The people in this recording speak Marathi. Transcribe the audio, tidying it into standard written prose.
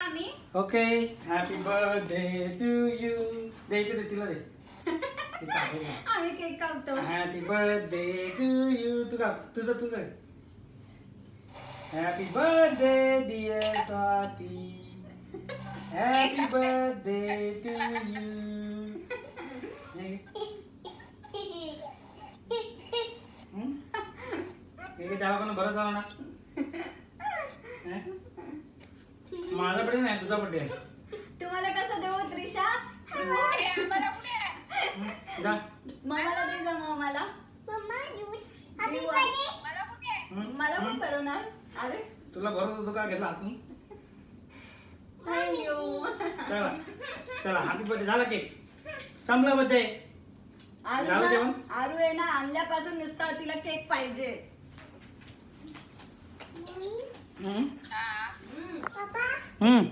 आम्ही. Okay happy birthday to you. दे इकडे तिला दे. आम्ही केक कापतो. Happy birthday to you. तुझं happy birthday dear Swati. Happy birthday to you. त्याला पण बरं झालं ना. माझा बर्थडे नाही तुझा बर्थडे आहे. तुम्हाला कसं देऊ त्रिशा? मम्माला दे जा. मम्माला मला पण भरवणार. अरे तुला भरत होतो का घेतला हातून. चला चला हॅपी बर्थडे. झाला केक संपला बर्थडे. आरू आहे ना आणल्यापासून नुसता तिला केक पाहिजे. हम्म